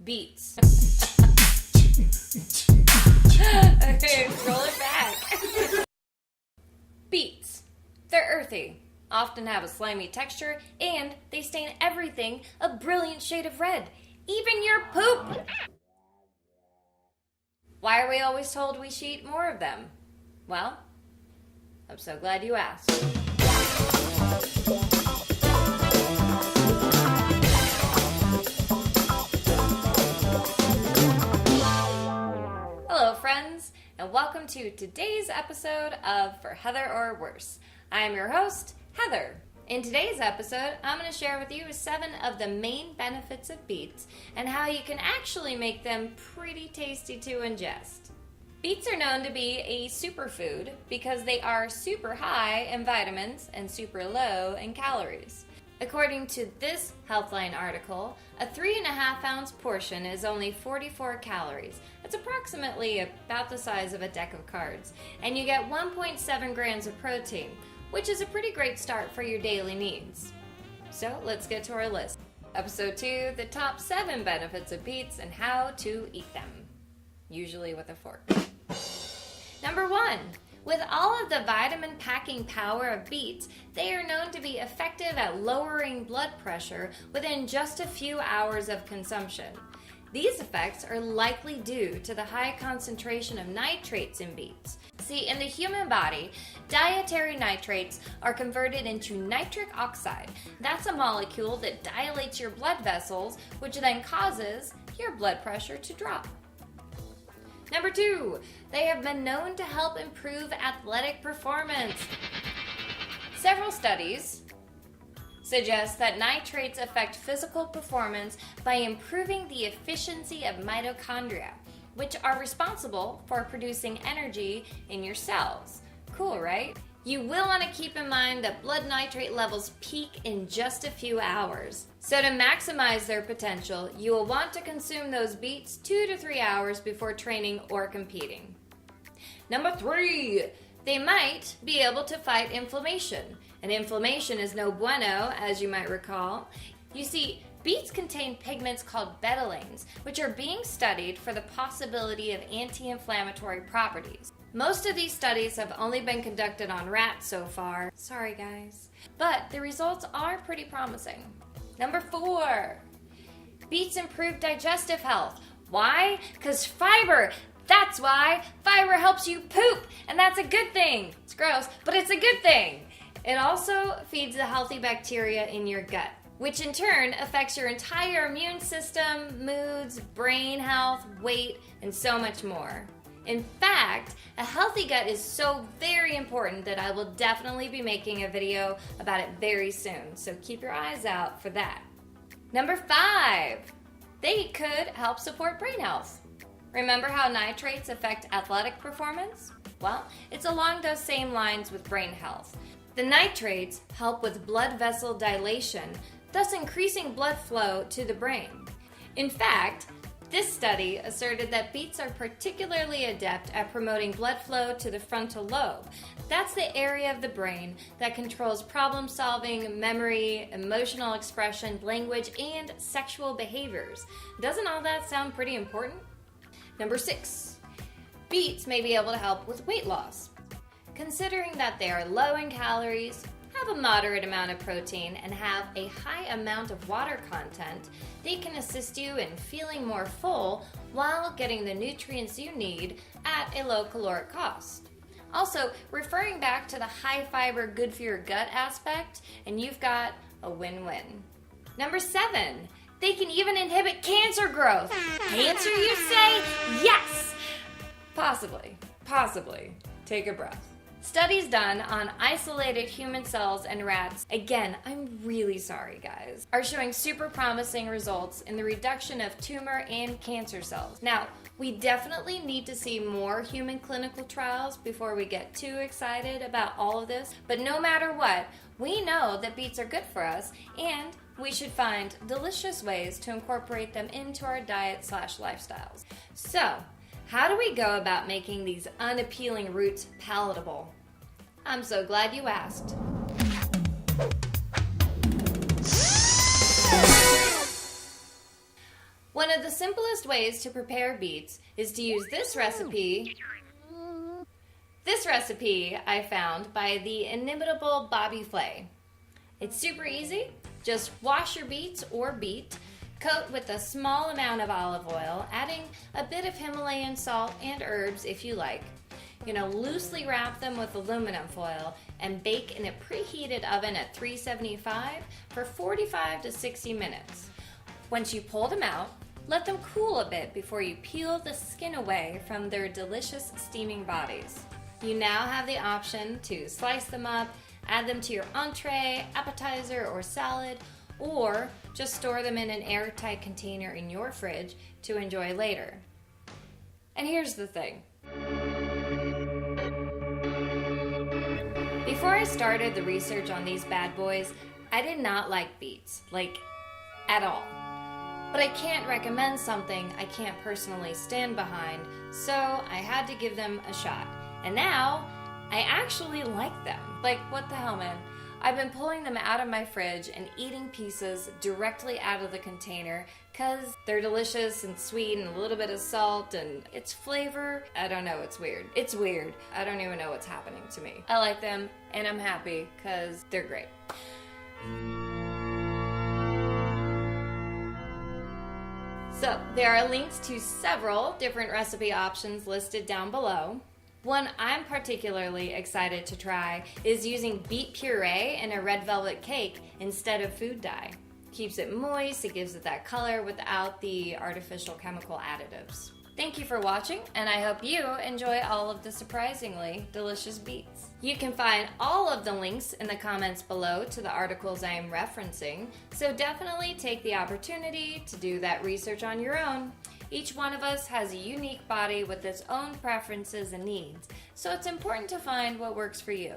Beets. Okay, roll it back. Beets. They're earthy, often have a slimy texture, and they stain everything a brilliant shade of red, even your poop. Why are we always told we should eat more of them? Well, I'm so glad you asked. Hello friends, and welcome to today's episode of For Heather or Worse. I am your host, Heather. In today's episode, I'm going to share with you 7 of the main benefits of beets and how you can actually make them pretty tasty to ingest. Beets are known to be a superfood because they are super high in vitamins and super low in calories. According to this Healthline article, a 3.5 ounce portion is only 44 calories. That's approximately about the size of a deck of cards. And you get 1.7 grams of protein, which is a pretty great start for your daily needs. So let's get to our list. Episode 2, the top 7 benefits of beets and how to eat them. Usually with a fork. Number 1. With all of the vitamin-packing power of beets, they are known to be effective at lowering blood pressure within just a few hours of consumption. These effects are likely due to the high concentration of nitrates in beets. See, in the human body, dietary nitrates are converted into nitric oxide. That's a molecule that dilates your blood vessels, which then causes your blood pressure to drop. Number 2, they have been known to help improve athletic performance. Several studies suggest that nitrates affect physical performance by improving the efficiency of mitochondria, which are responsible for producing energy in your cells. Cool, right? You will want to keep in mind that blood nitrate levels peak in just a few hours. So to maximize their potential, you will want to consume those beets 2 to 3 hours before training or competing. Number 3, they might be able to fight inflammation. And inflammation is no bueno, as you might recall. You see, beets contain pigments called betalains, which are being studied for the possibility of anti-inflammatory properties. Most of these studies have only been conducted on rats so far. Sorry guys. But the results are pretty promising. Number 4, beets improve digestive health. Why? Because fiber. That's why. Fiber helps you poop, and that's a good thing. It's gross, but it's a good thing. It also feeds the healthy bacteria in your gut, which in turn affects your entire immune system, moods, brain health, weight, and so much more. In fact, a healthy gut is so very important that I will definitely be making a video about it very soon, so keep your eyes out for that. Number 5, they could help support brain health. Remember how nitrates affect athletic performance? Well, it's along those same lines with brain health. The nitrates help with blood vessel dilation, thus increasing blood flow to the brain. In fact, this study asserted that beets are particularly adept at promoting blood flow to the frontal lobe. That's the area of the brain that controls problem solving, memory, emotional expression, language, and sexual behaviors. Doesn't all that sound pretty important? Number 6, beets may be able to help with weight loss. Considering that they are low in calories, have a moderate amount of protein, and have a high amount of water content, they can assist you in feeling more full while getting the nutrients you need at a low caloric cost. Also, referring back to the high fiber, good for your gut aspect, and you've got a win-win. Number 7, they can even inhibit cancer growth. Cancer, you say? Yes! Possibly. Take a breath. Studies done on isolated human cells and rats, again, I'm really sorry guys, are showing super promising results in the reduction of tumor and cancer cells. Now, we definitely need to see more human clinical trials before we get too excited about all of this, but no matter what, we know that beets are good for us, and we should find delicious ways to incorporate them into our diet/lifestyles. So, how do we go about making these unappealing roots palatable? I'm so glad you asked. One of the simplest ways to prepare beets is to use this recipe. This recipe I found by the inimitable Bobby Flay. It's super easy. Just wash your beets or beet, coat with a small amount of olive oil, adding a bit of Himalayan salt and herbs if you like. Loosely wrap them with aluminum foil and bake in a preheated oven at 375 for 45 to 60 minutes. Once you pull them out, let them cool a bit before you peel the skin away from their delicious steaming bodies. You now have the option to slice them up, add them to your entree, appetizer, or salad, or just store them in an airtight container in your fridge to enjoy later. And here's the thing. Before I started the research on these bad boys, I did not like beets, at all. But I can't recommend something I can't personally stand behind, so I had to give them a shot. And now, I actually like them. What the hell, man? I've been pulling them out of my fridge and eating pieces directly out of the container because they're delicious and sweet and a little bit of salt and its flavor. I don't know, it's weird. It's weird. I don't even know what's happening to me. I like them and I'm happy because they're great. So, there are links to several different recipe options listed down below. One I'm particularly excited to try is using beet puree in a red velvet cake instead of food dye. Keeps it moist, it gives it that color without the artificial chemical additives. Thank you for watching, and I hope you enjoy all of the surprisingly delicious beets. You can find all of the links in the comments below to the articles I am referencing, so definitely take the opportunity to do that research on your own. Each one of us has a unique body with its own preferences and needs, so it's important to find what works for you.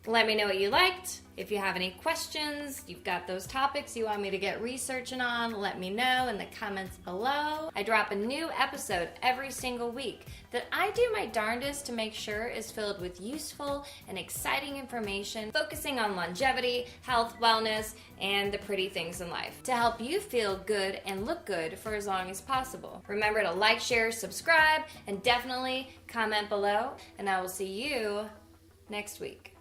Let me know what you liked. If you have any questions, you've got those topics you want me to get researching on, let me know in the comments below. I drop a new episode every single week that I do my darndest to make sure is filled with useful and exciting information, focusing on longevity, health, wellness, and the pretty things in life to help you feel good and look good for as long as possible. Remember to like, share, subscribe, and definitely comment below, and I will see you next week.